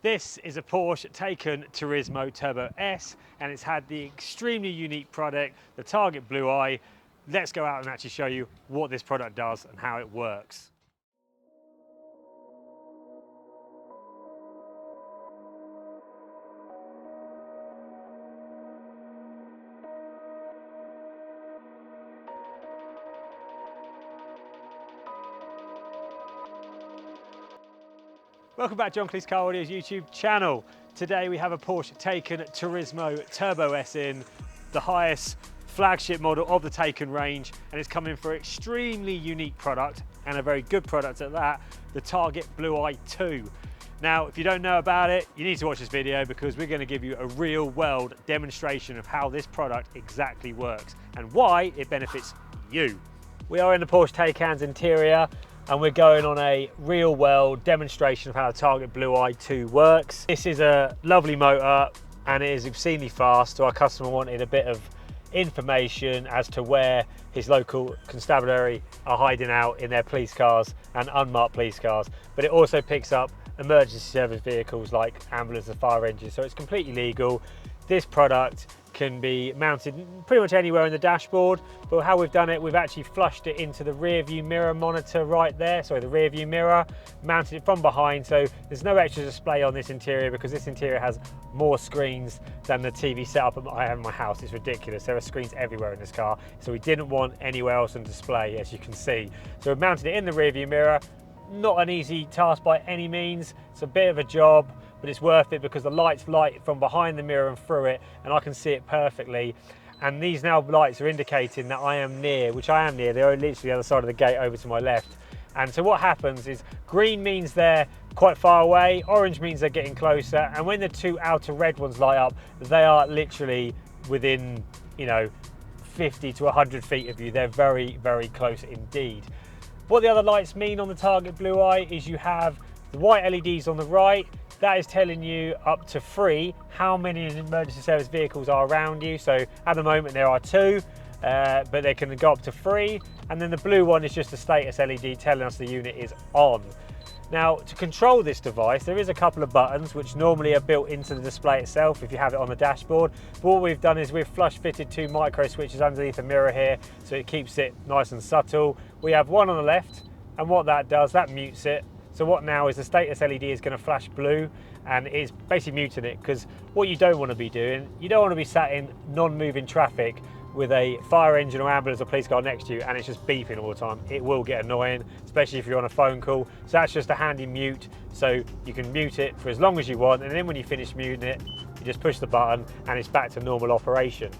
This is a Porsche Taycan Tourismo Turbo S, and it's had the extremely unique product, the Target Blu Eye. Let's go out and actually show you what this product does and how it works. Welcome back to John Kleis Car Audio's YouTube channel. Today we have a Porsche Taycan Tourismo Turbo S in, the highest flagship model of the Taycan range, and it's coming for an extremely unique product, and a very good product at that, the Target Blu Eye 2. Now, if you don't know about it, you need to watch this video because we're going to give you a real world demonstration of how this product exactly works and why it benefits you. We are in the Porsche Taycan's interior, and we're going on a real world demonstration of how the Target Blu Eye 2 works. This is a lovely motor and it is obscenely fast, so our customer wanted a bit of information as to where his local constabulary are hiding out in their police cars and unmarked police cars. But it also picks up emergency service vehicles like ambulance and fire engines, so it's completely legal. This product can be mounted pretty much anywhere in the dashboard, but how we've done it, we've actually flushed it into the rear view mirror monitor right there, sorry, the rear view mirror, mounted it from behind, so there's no extra display on this interior because this interior has more screens than the TV setup I have in my house. It's ridiculous. There are screens everywhere in this car, so we didn't want anywhere else on display, as you can see. So we've mounted it in the rear view mirror. Not an easy task by any means. It's a bit of a job, but it's worth it because the lights light from behind the mirror and through it, and I can see it perfectly. And these now lights are indicating that I am near, which I am near. They're literally the other side of the gate over to my left. And so what happens is green means they're quite far away, orange means they're getting closer, and when the two outer red ones light up, they are literally within, 50 to 100 feet of you. They're very, very close indeed. What the other lights mean on the Target Blu Eye is you have the white LEDs on the right. That is telling you up to 3 how many emergency service vehicles are around you. So at the moment there are 2, but they can go up to 3. And then the blue one is just a status LED telling us the unit is on. Now, to control this device, there is a couple of buttons which normally are built into the display itself if you have it on the dashboard. But what we've done is we've flush fitted 2 micro switches underneath the mirror here, so it keeps it nice and subtle. We have one on the left, and what that does, that mutes it. So what now is the status LED is going to flash blue, and it's basically muting it, because what you don't want to be doing, you don't want to be sat in non-moving traffic with a fire engine or ambulance or police car next to you and it's just beeping all the time. It will get annoying, especially if you're on a phone call. So that's just a handy mute, so you can mute it for as long as you want, and then when you finish muting it, you just push the button and it's back to normal operation.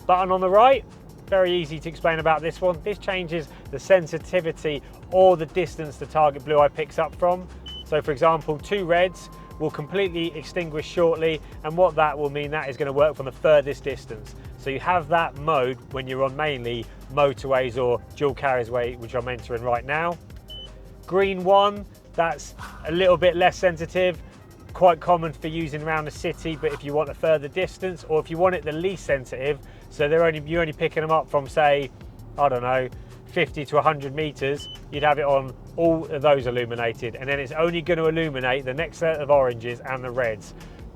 Button on the right, very easy to explain about this one. This changes the sensitivity or the distance the Target Blu Eye picks up from. So for example, 2 reds will completely extinguish shortly, and what that will mean, that is going to work from the furthest distance. So you have that mode when you're on mainly motorways or dual carriageway, which I'm entering right now. Green 1, that's a little bit less sensitive, quite common for using around the city, but if you want a further distance, or if you want it the least sensitive, so you're only picking them up from, say, I don't know, 50 to 100 meters, you'd have it on all of those illuminated, and then it's only going to illuminate the next set of oranges and the reds.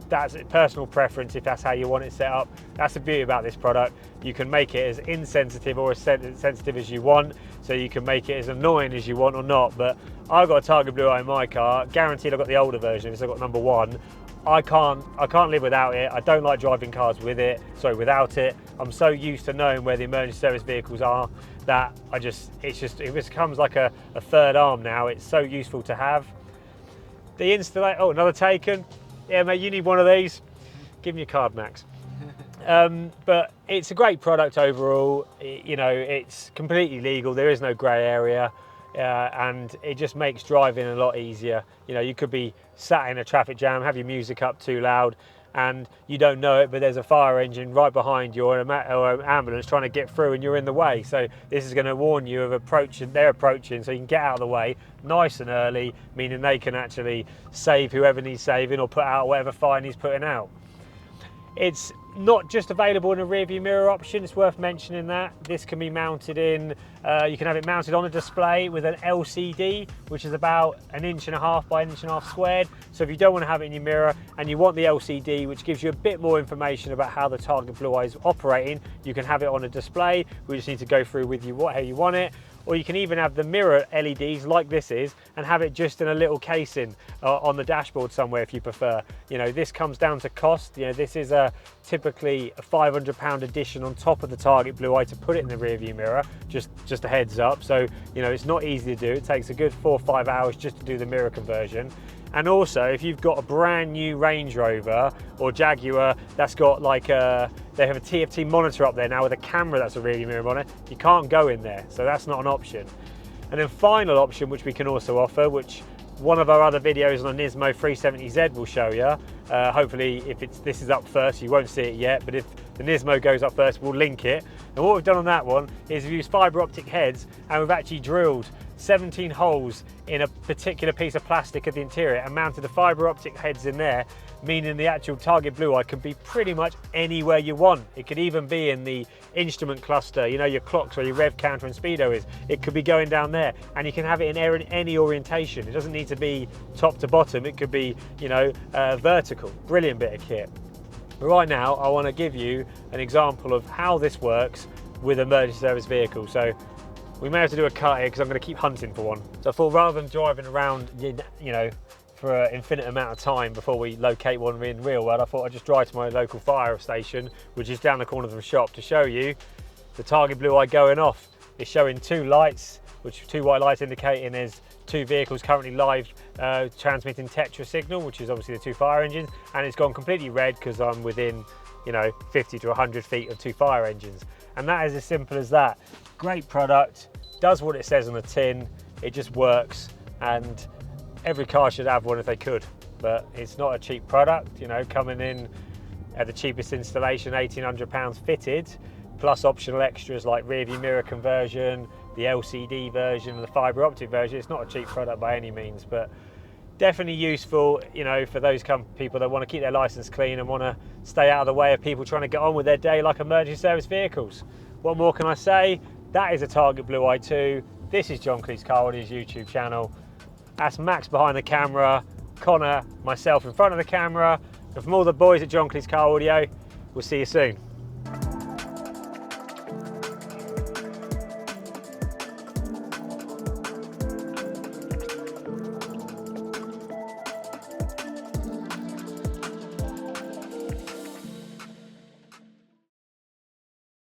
That's a personal preference if that's how you want it set up. That's the beauty about this product. You can make it as insensitive or as sensitive as you want, so you can make it as annoying as you want or not. But I've got a Target Blu Eye in my car, guaranteed I've got the older version because I've got number 1. I can't live without it. I don't like driving cars without it. I'm so used to knowing where the emergency service vehicles are that it becomes like a third arm now. It's so useful to have. The installation, oh, another Taycan. Yeah, mate, you need one of these. Give me your card, Max. But it's a great product overall. It's completely legal. There is no grey area. And it just makes driving a lot easier. You could be sat in a traffic jam, have your music up too loud, and you don't know it, but there's a fire engine right behind you or an ambulance trying to get through and you're in the way. So this is going to warn you of they're approaching, so you can get out of the way nice and early, meaning they can actually save whoever needs saving or put out whatever fire needs putting out. It's Not just available in a rear view mirror option, it's worth mentioning that. This can be mounted in, you can have it mounted on a display with an LCD, which is about 1.5 inches by 1.5 inches squared. So if you don't want to have it in your mirror and you want the LCD, which gives you a bit more information about how the Target Blu Eye is operating, you can have it on a display. We just need to go through with you how you want it. Or you can even have the mirror LEDs like this is and have it just in a little casing on the dashboard somewhere if you prefer. You know, this comes down to cost. You know, this is typically a £500 addition on top of the Target Blu Eye to put it in the rear view mirror, just a heads up. So, you know, it's not easy to do. It takes a good 4 or 5 hours just to do the mirror conversion. And also, if you've got a brand new Range Rover or Jaguar that's got like they have a TFT monitor up there now with a camera that's a rear view mirror on it, you can't go in there, so that's not an option. And then final option, which we can also offer, which one of our other videos on a Nismo 370Z will show you. Hopefully, if this is up first, you won't see it yet, but if the Nismo goes up first, we'll link it. And what we've done on that one is we've used fibre optic heads, and we've actually drilled 17 holes in a particular piece of plastic at the interior and mounted the fibre optic heads in there, meaning the actual Target Blu Eye can be pretty much anywhere you want. It could even be in the instrument cluster, you know, your clocks where your rev counter and speedo is. It could be going down there, and you can have it in any orientation. It doesn't need to be top to bottom. It could be, you know, vertical. Brilliant bit of kit. But right now, I want to give you an example of how this works with emergency service vehicles. So we may have to do a cut here because I'm going to keep hunting for one. So I thought rather than driving around, you know, for an infinite amount of time before we locate one in real world, I thought I'd just drive to my local fire station, which is down the corner of the shop, to show you the Target Blu Eye going off. It's showing 2 lights, which 2 white lights indicating there's 2 vehicles currently live transmitting Tetra signal, which is obviously the 2 fire engines, and it's gone completely red because I'm within, you know, 50 to 100 feet of 2 fire engines. And that is as simple as that. Great product, does what it says on the tin, it just works, and every car should have one if they could. But it's not a cheap product, you know, coming in at the cheapest installation, £1,800 fitted, plus optional extras like rear view mirror conversion, the LCD version and the fibre optic version. It's not a cheap product by any means, but definitely useful, you know, for those people that want to keep their license clean and want to stay out of the way of people trying to get on with their day like emergency service vehicles. What more can I say? That is a Target Blu Eye 2. This is John Kleis Car Audio's YouTube channel. That's Max behind the camera, Connor, myself in front of the camera. And from all the boys at John Kleis Car Audio, we'll see you soon.